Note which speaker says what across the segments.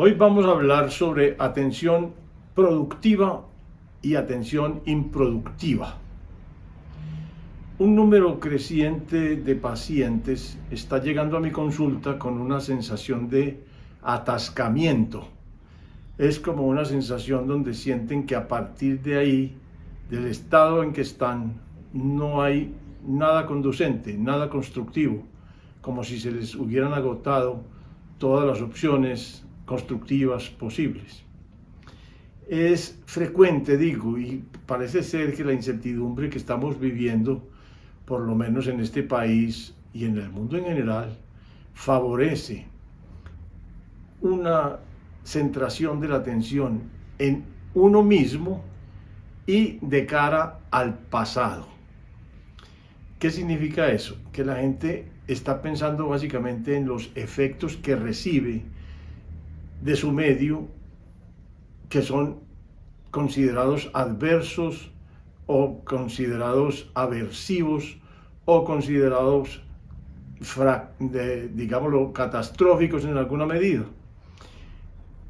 Speaker 1: Hoy vamos a hablar sobre atención productiva y atención improductiva. Un número creciente de pacientes está llegando a mi consulta con una sensación de atascamiento. Es como una sensación donde sienten que a partir de ahí, del estado en que están, no hay nada conducente, nada constructivo, como si se les hubieran agotado todas las opciones constructivas posibles. Es frecuente, digo, y parece ser que la incertidumbre que estamos viviendo, por lo menos en este país y en el mundo en general, favorece una centración de la atención en uno mismo y de cara al pasado. ¿Qué significa eso? Que la gente está pensando básicamente en los efectos que recibe de su medio, que son considerados adversos o considerados aversivos o considerados, digámoslo, catastróficos en alguna medida.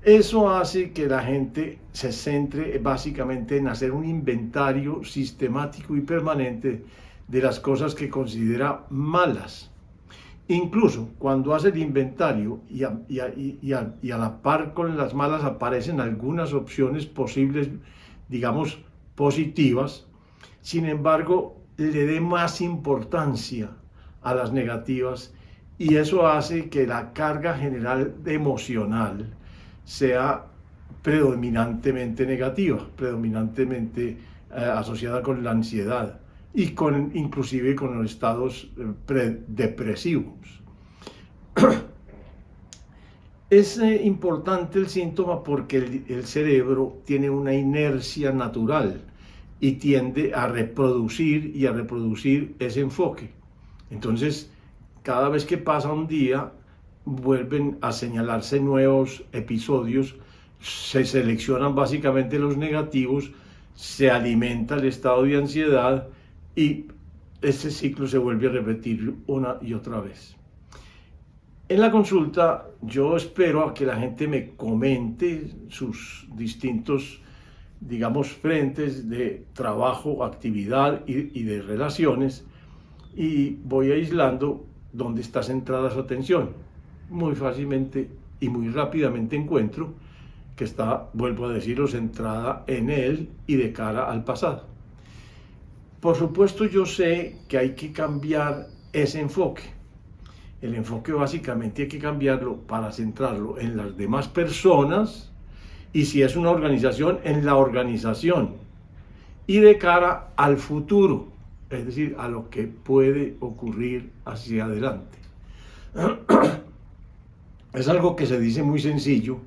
Speaker 1: Eso hace que la gente se centre básicamente en hacer un inventario sistemático y permanente de las cosas que considera malas. Incluso cuando hace el inventario y a la par con las malas aparecen algunas opciones posibles, digamos, positivas, sin embargo, le dé más importancia a las negativas y eso hace que la carga general emocional sea predominantemente negativa, predominantemente asociada con la ansiedad y inclusive con los estados depresivos. Es importante el síntoma porque el cerebro tiene una inercia natural y tiende a reproducir ese enfoque. Entonces, cada vez que pasa un día, vuelven a señalarse nuevos episodios, se seleccionan básicamente los negativos, se alimenta el estado de ansiedad y ese ciclo se vuelve a repetir una y otra vez. En la consulta yo espero a que la gente me comente sus distintos, digamos, frentes de trabajo, actividad y de relaciones y voy aislando dónde está centrada su atención. Muy fácilmente y muy rápidamente encuentro que está, vuelvo a decirlo, centrada en él y de cara al pasado. Por supuesto, yo sé que hay que cambiar ese enfoque. El enfoque básicamente hay que cambiarlo para centrarlo en las demás personas y si es una organización, en la organización y de cara al futuro, es decir, a lo que puede ocurrir hacia adelante. Es algo que se dice muy sencillo,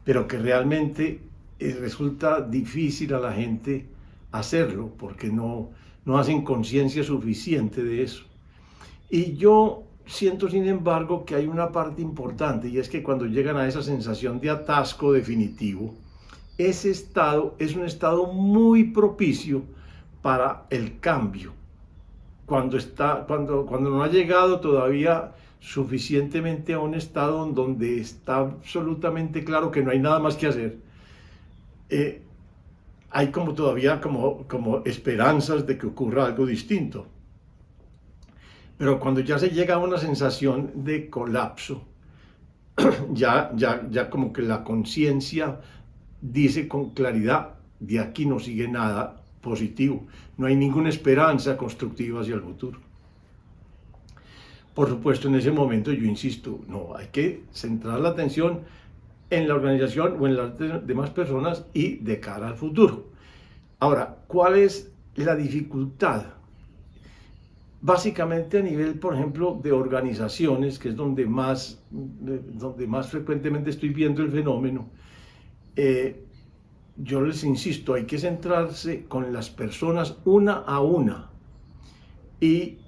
Speaker 1: pero que realmente resulta difícil a la gente hacerlo porque no hacen conciencia suficiente de eso. Y yo siento, sin embargo, que hay una parte importante y es que cuando llegan a esa sensación de atasco definitivo, ese estado es un estado muy propicio para el cambio. Cuando no ha llegado todavía suficientemente a un estado donde está absolutamente claro que no hay nada más que hacer, hay como todavía como esperanzas de que ocurra algo distinto. Pero cuando ya se llega a una sensación de colapso, ya como que la conciencia dice con claridad, de aquí no sigue nada positivo, no hay ninguna esperanza constructiva hacia el futuro. Por supuesto, en ese momento yo insisto, no, hay que centrar la atención en la organización o en las demás personas y de cara al futuro. Ahora, ¿cuál es la dificultad? Básicamente a nivel, por ejemplo, de organizaciones, que es donde más frecuentemente estoy viendo el fenómeno, yo les insisto, hay que centrarse con las personas una a una y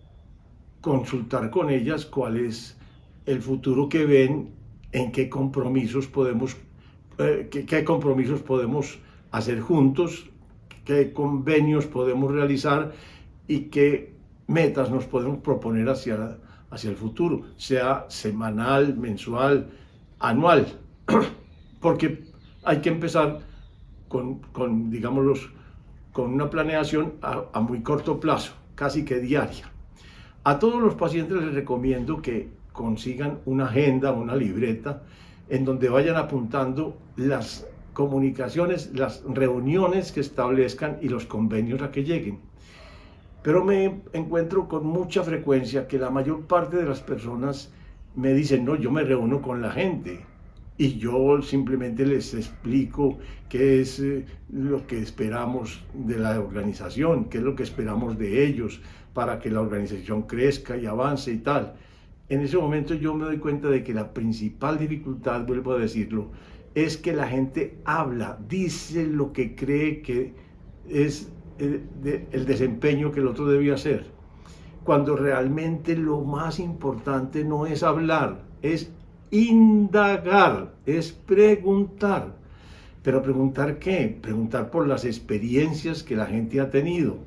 Speaker 1: consultar con ellas cuál es el futuro que ven, en qué compromisos podemos hacer juntos, qué convenios podemos realizar y qué metas nos podemos proponer hacia el futuro, sea semanal, mensual, anual. porque hay que empezar digámoslo, con una planeación a muy corto plazo, casi que diaria. A todos los pacientes les recomiendo que consigan una agenda, una libreta, en donde vayan apuntando las comunicaciones, las reuniones que establezcan y los convenios a que lleguen. Pero me encuentro con mucha frecuencia que la mayor parte de las personas me dicen, no, yo me reúno con la gente y yo simplemente les explico qué es lo que esperamos de la organización, qué es lo que esperamos de ellos para que la organización crezca y avance y tal. En ese momento yo me doy cuenta de que la principal dificultad, vuelvo a decirlo, es que la gente habla, dice lo que cree que es el desempeño que el otro debía hacer, cuando realmente lo más importante no es hablar, es indagar, es preguntar. ¿Pero preguntar qué? Preguntar por las experiencias que la gente ha tenido.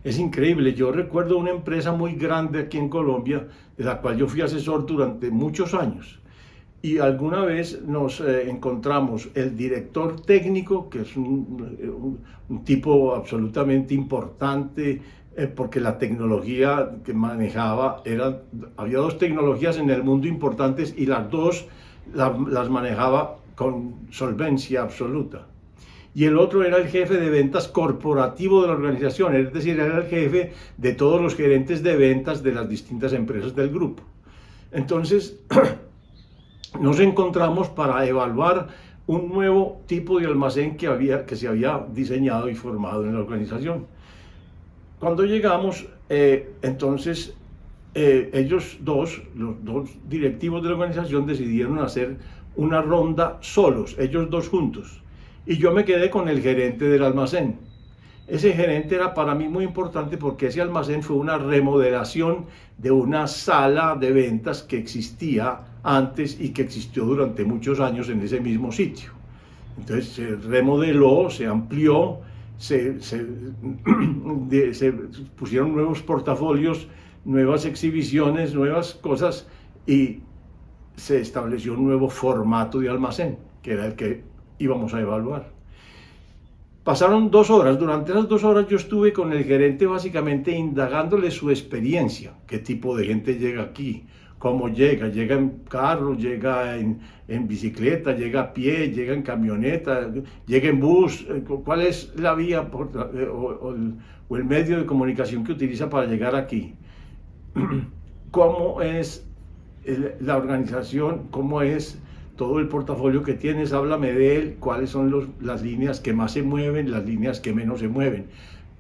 Speaker 1: Es increíble, yo recuerdo una empresa muy grande aquí en Colombia, de la cual yo fui asesor durante muchos años. Y alguna vez nos encontramos el director técnico, que es un tipo absolutamente importante, porque la tecnología que manejaba, había dos tecnologías en el mundo importantes y las dos las manejaba con solvencia absoluta. Y el otro era el jefe de ventas corporativo de la organización, es decir, era el jefe de todos los gerentes de ventas de las distintas empresas del grupo. Entonces, nos encontramos para evaluar un nuevo tipo de almacén que se había diseñado y formado en la organización. Cuando llegamos, entonces, los dos directivos de la organización decidieron hacer una ronda solos, ellos dos juntos. Y yo me quedé con el gerente del almacén. Ese gerente era para mí muy importante porque ese almacén fue una remodelación de una sala de ventas que existía antes y que existió durante muchos años en ese mismo sitio. Entonces se remodeló, se amplió, se pusieron nuevos portafolios, nuevas exhibiciones, nuevas cosas y se estableció un nuevo formato de almacén, que era el que íbamos a evaluar. Pasaron 2 horas, durante esas 2 horas yo estuve con el gerente básicamente indagándole su experiencia, qué tipo de gente llega aquí, cómo llega en carro, llega en bicicleta, llega a pie, llega en camioneta, llega en bus, cuál es la vía o el medio de comunicación que utiliza para llegar aquí, cómo es la organización, cómo es todo el portafolio que tienes, háblame de él, cuáles son las líneas que más se mueven, las líneas que menos se mueven.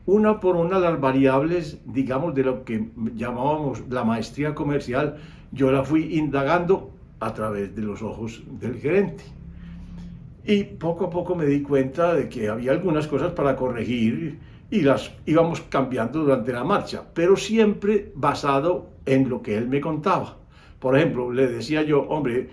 Speaker 1: Una por una las variables, digamos, de lo que llamábamos la maestría comercial, yo la fui indagando a través de los ojos del gerente. Y poco a poco me di cuenta de que había algunas cosas para corregir y las íbamos cambiando durante la marcha, pero siempre basado en lo que él me contaba. Por ejemplo, le decía yo, hombre,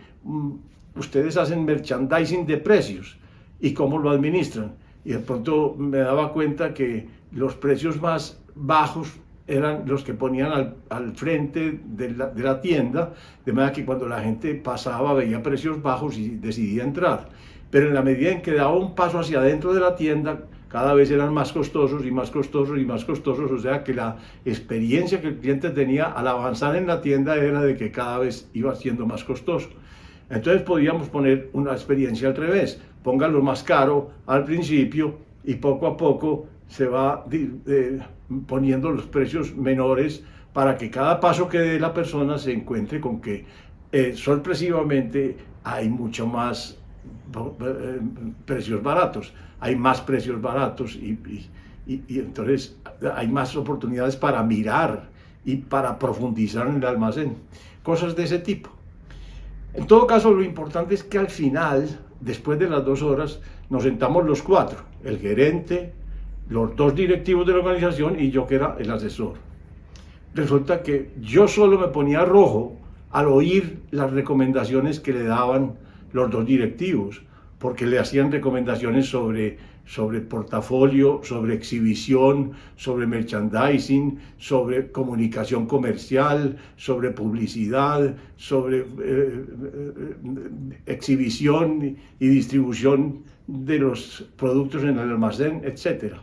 Speaker 1: ustedes hacen merchandising de precios y cómo lo administran. Y de pronto me daba cuenta que los precios más bajos eran los que ponían al frente de la tienda, de manera que cuando la gente pasaba veía precios bajos y decidía entrar. Pero en la medida en que daba un paso hacia adentro de la tienda, cada vez eran más costosos y más costosos y más costosos, o sea que la experiencia que el cliente tenía al avanzar en la tienda era de que cada vez iba siendo más costoso. Entonces podíamos poner una experiencia al revés, póngalo más caro al principio y poco a poco se va poniendo los precios menores para que cada paso que dé la persona se encuentre con que sorpresivamente hay mucho más precios baratos, hay más precios baratos y entonces hay más oportunidades para mirar y para profundizar en el almacén, cosas de ese tipo. En todo caso, lo importante es que al final, después de las 2 horas, nos sentamos los 4, el gerente, los 2 directivos de la organización y yo que era el asesor. Resulta que yo solo me ponía rojo al oír las recomendaciones que le daban los 2 directivos, porque le hacían recomendaciones sobre sobre portafolio, sobre exhibición, sobre merchandising, sobre comunicación comercial, sobre publicidad, sobre exhibición y distribución de los productos en el almacén, etc.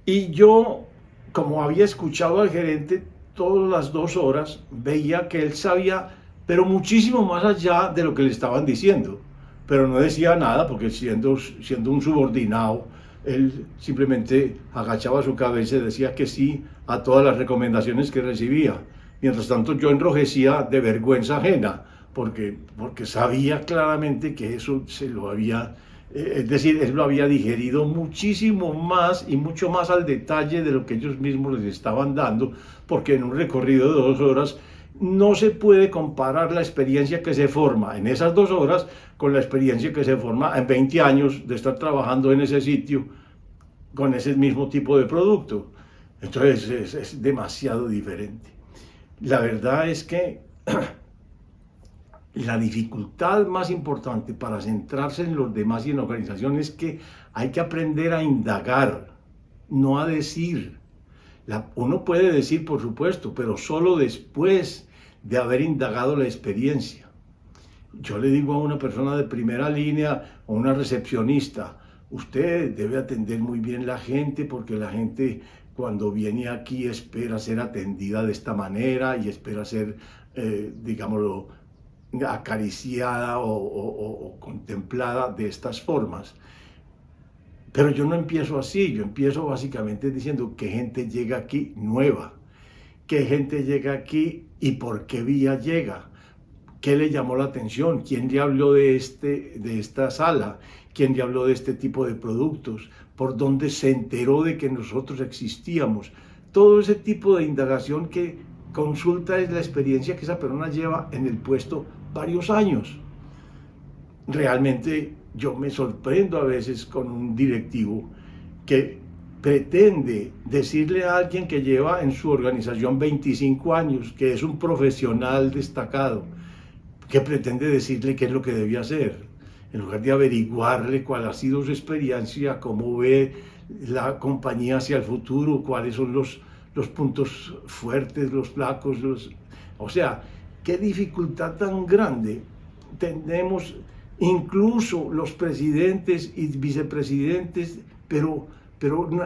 Speaker 1: Y yo, como había escuchado al gerente todas las 2 horas, veía que él sabía, pero muchísimo más allá de lo que le estaban diciendo. Pero no decía nada porque siendo un subordinado, él simplemente agachaba su cabeza y decía que sí a todas las recomendaciones que recibía. Mientras tanto yo enrojecía de vergüenza ajena, porque sabía claramente que eso se lo había, es decir, él lo había digerido muchísimo más y mucho más al detalle de lo que ellos mismos les estaban dando, porque en un recorrido de 2 horas no se puede comparar la experiencia que se forma en esas 2 horas con la experiencia que se forma en 20 años de estar trabajando en ese sitio con ese mismo tipo de producto. Entonces es demasiado diferente. La verdad es que la dificultad más importante para centrarse en los demás y en la organización es que hay que aprender a indagar, no a decir. Uno puede decir, por supuesto, pero solo después de haber indagado la experiencia. Yo le digo a una persona de primera línea o una recepcionista, usted debe atender muy bien la gente porque la gente cuando viene aquí espera ser atendida de esta manera y espera ser, digámoslo, acariciada o contemplada de estas formas. Pero yo no empiezo así, yo empiezo básicamente diciendo qué gente llega aquí nueva, qué gente llega aquí y por qué vía llega, qué le llamó la atención, quién le habló de esta sala, quién le habló de este tipo de productos, por dónde se enteró de que nosotros existíamos. Todo ese tipo de indagación que consulta es la experiencia que esa persona lleva en el puesto varios años. Realmente yo me sorprendo a veces con un directivo que pretende decirle a alguien que lleva en su organización 25 años, que es un profesional destacado, que pretende decirle qué es lo que debía hacer, en lugar de averiguarle cuál ha sido su experiencia, cómo ve la compañía hacia el futuro, cuáles son los puntos fuertes, los flacos, o sea, qué dificultad tan grande tenemos incluso los presidentes y vicepresidentes, pero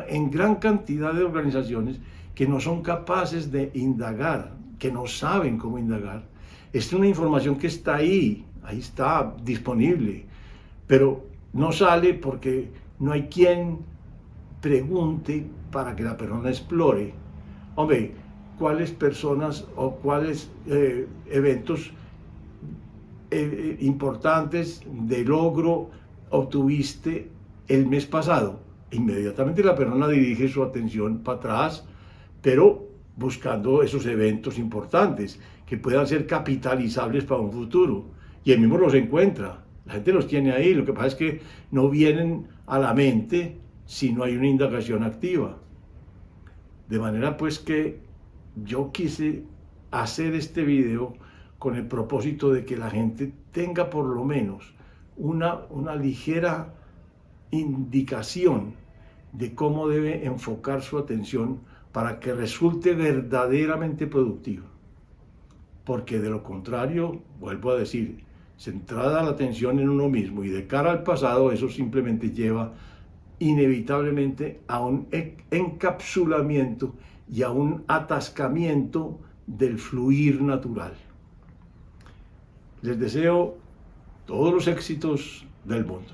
Speaker 1: en gran cantidad de organizaciones que no son capaces de indagar, que no saben cómo indagar. Es una información que está ahí está disponible, pero no sale porque no hay quien pregunte para que la persona explore. Hombre, ¿cuáles personas o cuáles eventos importantes de logro obtuviste el mes pasado? Inmediatamente la persona dirige su atención para atrás, pero buscando esos eventos importantes que puedan ser capitalizables para un futuro. Y él mismo los encuentra, la gente los tiene ahí, lo que pasa es que no vienen a la mente si no hay una indagación activa. De manera pues que yo quise hacer este video con el propósito de que la gente tenga por lo menos una ligera indicación de cómo debe enfocar su atención para que resulte verdaderamente productivo. Porque de lo contrario, vuelvo a decir, centrada la atención en uno mismo y de cara al pasado, eso simplemente lleva inevitablemente a un encapsulamiento y a un atascamiento del fluir natural. Les deseo todos los éxitos del mundo.